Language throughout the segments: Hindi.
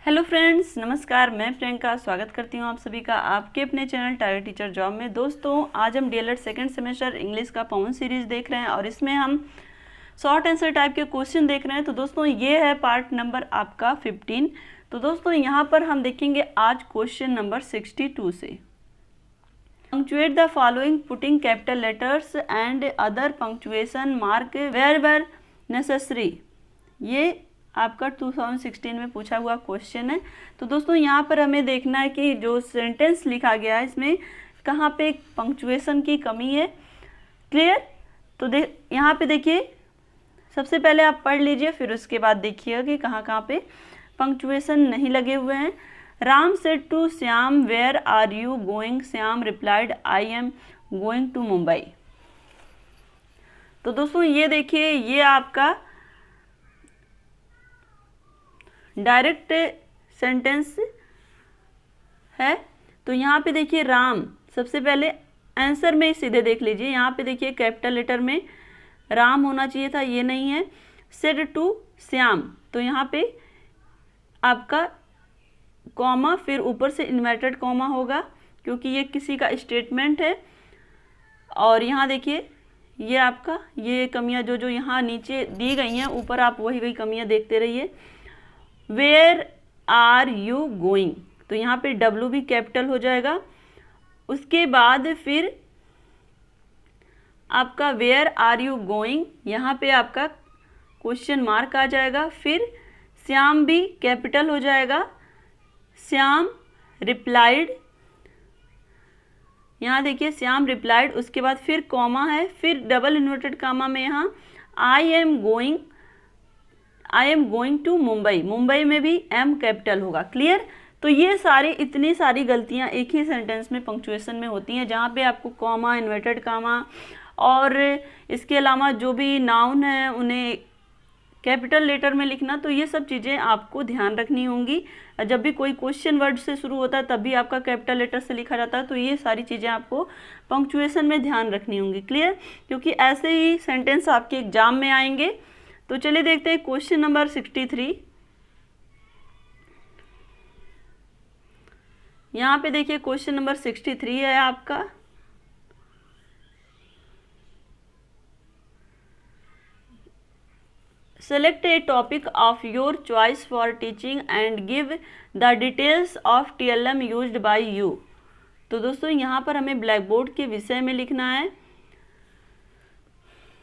हेलो फ्रेंड्स, नमस्कार। मैं प्रियंका स्वागत करती हूँ आप सभी का आपके अपने चैनल टारगेट टीचर जॉब में। दोस्तों, आज हम डीएलएड सेकंड सेमेस्टर इंग्लिश का पवन सीरीज देख रहे हैं और इसमें हम शॉर्ट आंसर टाइप के क्वेश्चन देख रहे हैं। तो दोस्तों, ये है पार्ट नंबर आपका 15। तो दोस्तों, यहाँ पर हम देखेंगे आज क्वेश्चन नंबर 62 से। Punctuate the following putting capital letters and other punctuation mark where necessary. ये आपका 2016 में पूछा हुआ क्वेश्चन है। तो दोस्तों, यहाँ पर हमें देखना है कि जो सेंटेंस लिखा गया है इसमें कहाँ पे पंक्चुएशन की कमी है। क्लियर? तो यहाँ पे देखिए, सबसे पहले आप पढ़ लीजिए, फिर उसके बाद देखिएगा कि कहाँ कहाँ पे पंक्चुएशन नहीं लगे हुए हैं। Ram said to Shyam, where are you going? Shyam replied, I am going to Mumbai. तो दोस्तों, ये देखिए, ये आपका डायरेक्ट सेंटेंस है। तो यहाँ पे देखिए राम, सबसे पहले आंसर में सीधे देख लीजिए, यहाँ पे देखिए कैपिटल लेटर में राम होना चाहिए था, ये नहीं है। सेड टू श्याम, तो यहाँ पे आपका कॉमा, फिर ऊपर से इन्वर्टेड कॉमा होगा क्योंकि ये किसी का स्टेटमेंट है। और यहाँ देखिए, ये आपका ये कमियां जो यहाँ नीचे दी गई हैं, ऊपर आप वही कमियां देखते रहिए। वेयर आर यू गोइंग, तो यहाँ पे डब्ल्यू भी कैपिटल हो जाएगा। उसके बाद फिर आपका वेयर आर यू गोइंग, यहाँ पे आपका क्वेश्चन मार्क आ जाएगा। फिर श्याम भी कैपिटल हो जाएगा। श्याम रिप्लाइड, यहाँ देखिए श्याम रिप्लाइड, उसके बाद फिर कॉमा है, फिर डबल इन्वर्टेड कॉमा में यहाँ I am going to Mumbai. Mumbai में भी एम कैपिटल होगा। क्लियर? तो ये इतनी सारी गलतियां एक ही सेंटेंस में पंक्चुएशन में होती हैं, जहाँ पे आपको कॉमा, इन्वर्टेड कॉमा और इसके अलावा जो भी नाउन है उन्हें कैपिटल लेटर में लिखना। तो ये सब चीज़ें आपको ध्यान रखनी होंगी। जब भी कोई क्वेश्चन वर्ड से शुरू होता है तब भी आपका कैपिटल लेटर से लिखा जाता है। तो ये सारी चीज़ें आपको पंक्चुएशन में ध्यान रखनी होंगी। क्लियर? क्योंकि ऐसे ही सेंटेंस आपके एग्जाम में आएंगे। तो चलिए देखते हैं क्वेश्चन नंबर 63। यहाँ पे देखिए क्वेश्चन नंबर 63 है आपका। Select A topic of your choice for teaching and give the details of TLM used by you. तो दोस्तों, यहाँ पर हमें ब्लैक बोर्ड के विषय में लिखना है।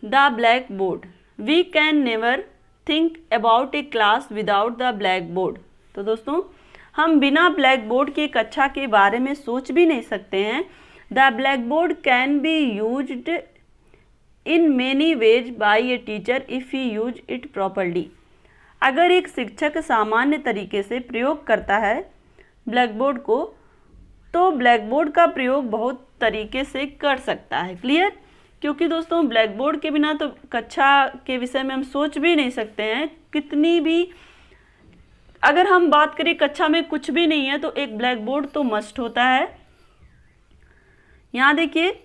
The black board, we can never think about a class without the black board. तो दोस्तों, हम बिना ब्लैक बोर्ड की कक्षा के बारे में सोच भी नहीं सकते हैं। The black board can be used in many ways by a teacher if he use it properly. अगर एक शिक्षक सामान्य तरीके से प्रयोग करता है ब्लैक बोर्ड को, तो ब्लैक बोर्ड का प्रयोग बहुत तरीके से कर सकता है। क्लियर? क्योंकि दोस्तों, ब्लैक बोर्ड के बिना तो कक्षा के विषय में हम सोच भी नहीं सकते हैं। कितनी भी अगर हम बात करें, कक्षा में कुछ भी नहीं है तो एक ब्लैक बोर्ड तो मस्ट होता है। यहाँ देखिए,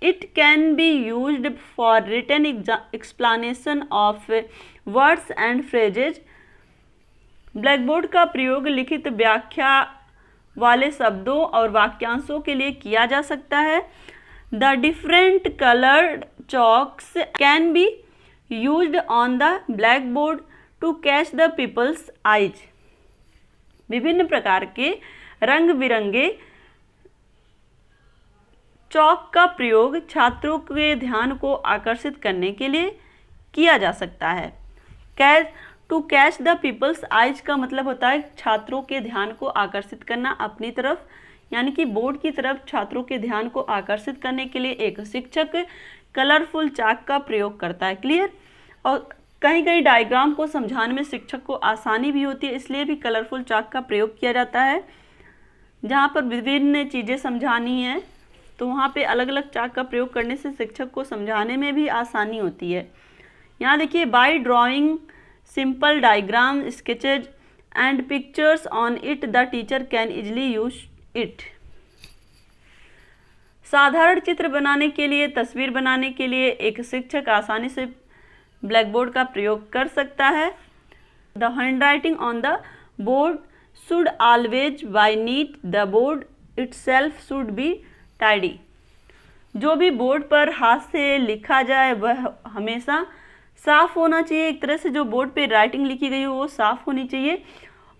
it can be used for written explanation of words and phrases. Black board का प्रयोग लिखित व्याख्या वाले शब्दों और वाक्यांशों के लिए किया जा सकता है। The different coloured chalks can be used on the black board to catch the people's eyes. विभिन्न प्रकार के रंग बिरंगे चॉक का प्रयोग छात्रों के ध्यान को आकर्षित करने के लिए किया जा सकता है। To catch the people's eyes का मतलब होता है छात्रों के ध्यान को आकर्षित करना अपनी तरफ, यानी कि बोर्ड की तरफ छात्रों के ध्यान को आकर्षित करने के लिए एक शिक्षक कलरफुल चाक का प्रयोग करता है। क्लियर? और कहीं कहीं डायग्राम को समझाने में शिक्षक को आसानी भी होती है, इसलिए भी कलरफुल चाक का प्रयोग किया जाता है। जहाँ पर विभिन्न चीज़ें समझानी है तो वहाँ पे अलग अलग चाक का प्रयोग करने से शिक्षक को समझाने में भी आसानी होती है। यहाँ देखिए, by drawing simple diagram, sketches and pictures on it the teacher can easily use it. साधारण चित्र बनाने के लिए, तस्वीर बनाने के लिए एक शिक्षक आसानी से ब्लैक बोर्ड का प्रयोग कर सकता है। The handwriting on the board should always by neat, the board itself should be tidy. जो भी बोर्ड पर हाथ से लिखा जाए वह हमेशा साफ होना चाहिए। एक तरह से जो बोर्ड पे राइटिंग लिखी गई हो वो साफ होनी चाहिए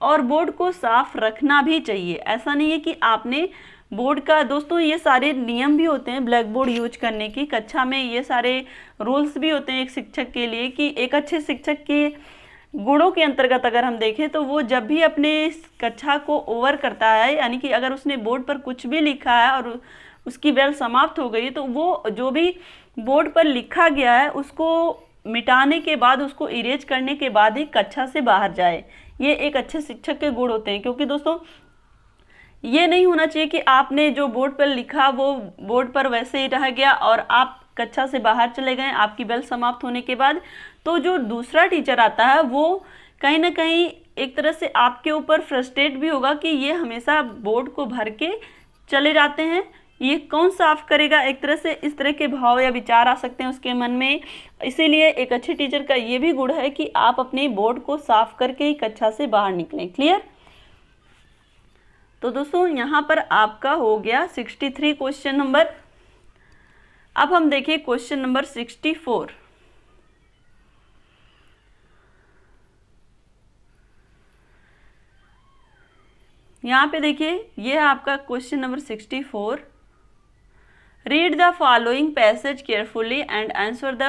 और बोर्ड को साफ रखना भी चाहिए। ऐसा नहीं है कि आपने बोर्ड का, दोस्तों ये सारे नियम भी होते हैं ब्लैक बोर्ड यूज करने की, कक्षा में ये सारे रूल्स भी होते हैं एक शिक्षक के लिए कि एक अच्छे शिक्षक के गुणों के अंतर्गत अगर हम देखें तो वो जब भी अपने कक्षा को ओवर करता है, यानी कि अगर उसने बोर्ड पर कुछ भी लिखा है और उसकी बेल समाप्त हो गई तो वो जो भी बोर्ड पर लिखा गया है उसको मिटाने के बाद, उसको इरेज करने के बाद ही कक्षा से बाहर जाए। ये एक अच्छे शिक्षक के गुण होते हैं, क्योंकि दोस्तों ये नहीं होना चाहिए कि आपने जो बोर्ड पर लिखा वो बोर्ड पर वैसे ही रह गया और आप कक्षा से बाहर चले गए आपकी बेल समाप्त होने के बाद। तो जो दूसरा टीचर आता है वो कहीं ना कहीं एक तरह से आपके ऊपर फ्रस्ट्रेट भी होगा कि ये हमेशा बोर्ड को भर के चले जाते हैं, ये कौन साफ करेगा। एक तरह से इस तरह के भाव या विचार आ सकते हैं उसके मन में। इसीलिए एक अच्छे टीचर का ये भी गुण है कि आप अपने बोर्ड को साफ करके ही कक्षा से बाहर निकलें। क्लियर? तो दोस्तों यहाँ पर आपका हो गया 63 क्वेश्चन नंबर। अब हम देखिए क्वेश्चन नंबर 64। यहाँ पे देखिए ये है आपका question number 64। Read the following passage carefully and answer the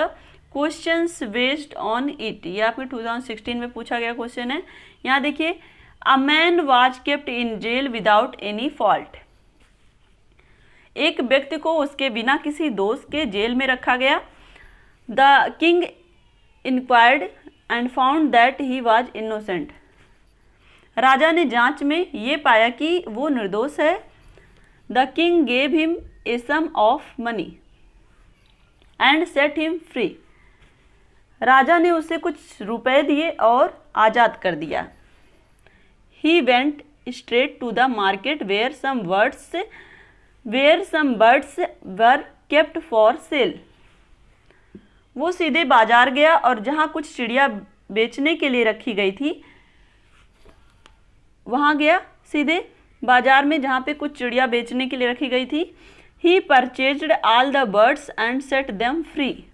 questions based on it. ये आपके 2016 में पूछा गया क्वेश्चन है। यहाँ देखिए, a man was kept in jail without any fault. एक व्यक्ति को उसके बिना किसी दोष के जेल में रखा गया। The king inquired and found that he was innocent. राजा ने जांच में ये पाया कि वो निर्दोष है। The king gave him a sum of money and set him free. राजा ने उसे कुछ रुपए दिए और आज़ाद कर दिया। He went straight to the market where some birds were kept for sale. वो सीधे बाजार गया और जहाँ कुछ चिड़िया बेचने के लिए रखी गई थी वहाँ गया, सीधे बाजार में जहाँ पे कुछ चिड़िया बेचने के लिए रखी गई थी। He purchased all the birds and set them free.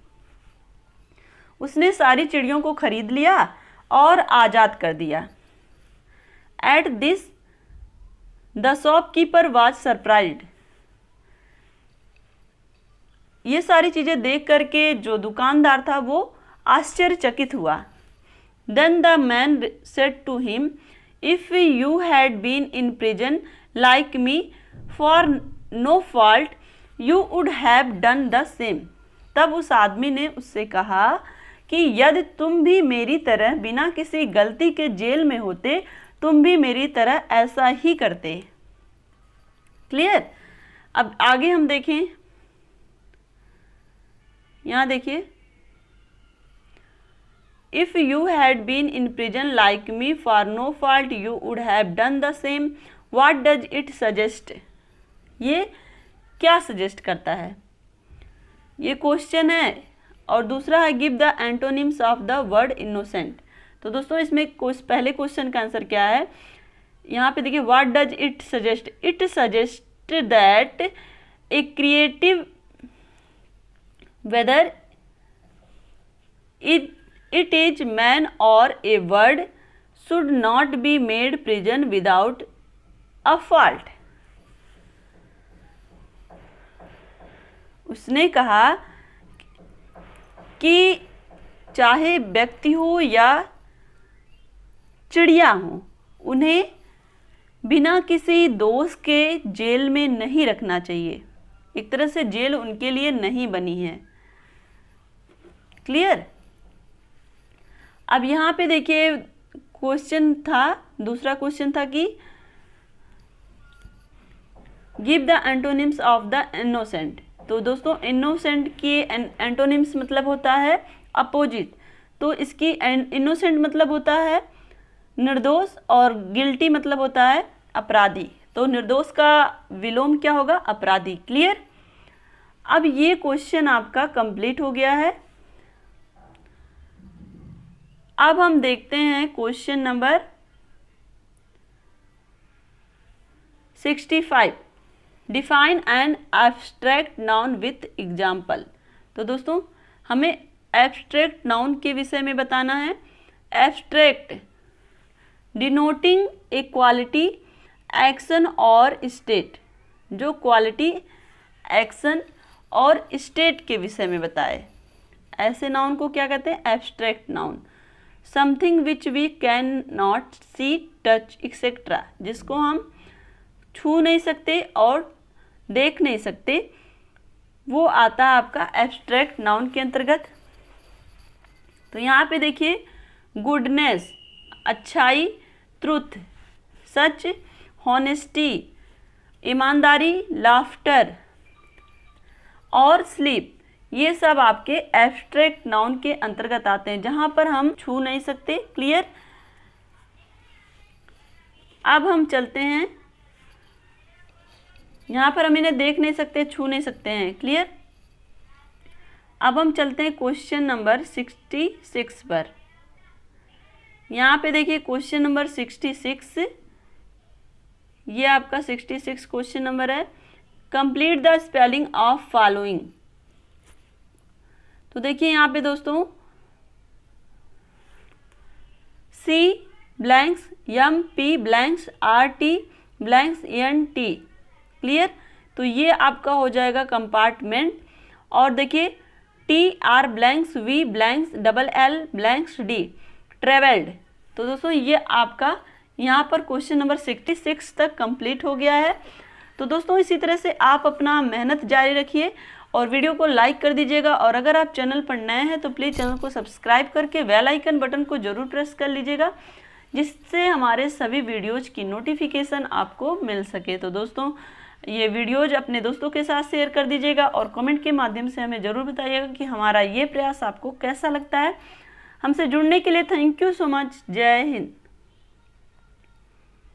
उसने सारी चिड़ियों को खरीद लिया और आज़ाद कर दिया। At this the shopkeeper was surprised. ये सारी चीज़ें देख करके जो दुकानदार था वो आश्चर्यचकित हुआ। Then the man said to him, if you had been in prison like me for no fault you would have done the same. तब उस आदमी ने उससे कहा कि यदि तुम भी मेरी तरह बिना किसी गलती के जेल में होते तुम भी मेरी तरह ऐसा ही करते। क्लियर? अब आगे हम देखें, यहाँ देखिए, if you had been in prison like me for no fault you would have done the same, what does it suggest. ये क्या सजेस्ट करता है? ये क्वेश्चन है। और दूसरा है give the antonyms of the word innocent. तो दोस्तों इसमें पहले क्वेश्चन का आंसर क्या है? यहाँ पे देखिए, what does it suggest. It suggest that a creative whether it is man or a word should not be made prison without a fault। उसने कहा कि चाहे व्यक्ति हो या चिड़िया हो, उन्हें बिना किसी दोष के जेल में नहीं रखना चाहिए। एक तरह से जेल उनके लिए नहीं बनी है। क्लियर? अब यहाँ पे देखिए क्वेश्चन था, दूसरा क्वेश्चन था कि give the antonyms of the innocent. तो दोस्तों इनोसेंट की एंटोनिम्स मतलब होता है अपोजिट। तो इसकी इनोसेंट मतलब होता है निर्दोष और गिल्टी मतलब होता है अपराधी। तो निर्दोष का विलोम क्या होगा? अपराधी। क्लियर? अब ये क्वेश्चन आपका कंप्लीट हो गया है। अब हम देखते हैं question number 65, define an abstract noun with example. तो दोस्तों हमें एब्स्ट्रैक्ट नाउन के विषय में बताना है। एब्स्ट्रैक्ट डिनोटिंग ए क्वालिटी, एक्शन और स्टेट, जो क्वालिटी, एक्शन और स्टेट के विषय में बताए, ऐसे नाउन को क्या कहते हैं? Abstract noun. Something which we can not see, touch etcetera, जिसको हम छू नहीं सकते और देख नहीं सकते, वो आता है आपका एब्स्ट्रैक्ट नाउन के अंतर्गत। तो यहाँ पे देखिए, गुडनेस अच्छाई, ट्रुथ सच, हॉनेस्टी ईमानदारी, लाफ्टर और स्लीप, ये सब आपके एब्स्ट्रैक्ट नाउन के अंतर्गत आते हैं, जहां पर हम छू नहीं सकते। क्लियर? अब हम चलते हैं, यहाँ पर हम इन्हें देख नहीं सकते, छू नहीं सकते हैं। क्लियर? अब हम चलते हैं क्वेश्चन नंबर 66 पर। यहाँ पे देखिए क्वेश्चन नंबर 66, ये आपका 66 क्वेश्चन नंबर है। Complete the spelling of following. तो देखिए यहाँ पे दोस्तों, C blanks MP blanks RT blanks NT। Clear? तो ये आपका हो जाएगा कंपार्टमेंट। और देखिए TR blanks V blanks LL blanks D, travelled. तो दोस्तों ये आपका यहाँ पर क्वेश्चन नंबर 66 तक कंप्लीट हो गया है। तो दोस्तों इसी तरह से आप अपना मेहनत जारी रखिए और वीडियो को लाइक कर दीजिएगा। और अगर आप चैनल पर नए हैं तो प्लीज़ चैनल को सब्सक्राइब करके बेल आइकन बटन को जरूर प्रेस कर लीजिएगा, जिससे हमारे सभी वीडियोज की नोटिफिकेशन आपको मिल सके। तो दोस्तों ये वीडियोज अपने दोस्तों के साथ शेयर कर दीजिएगा और कमेंट के माध्यम से हमें ज़रूर बताइएगा कि हमारा ये प्रयास आपको कैसा लगता है। हमसे जुड़ने के लिए थैंक यू सो मच। जय हिंद।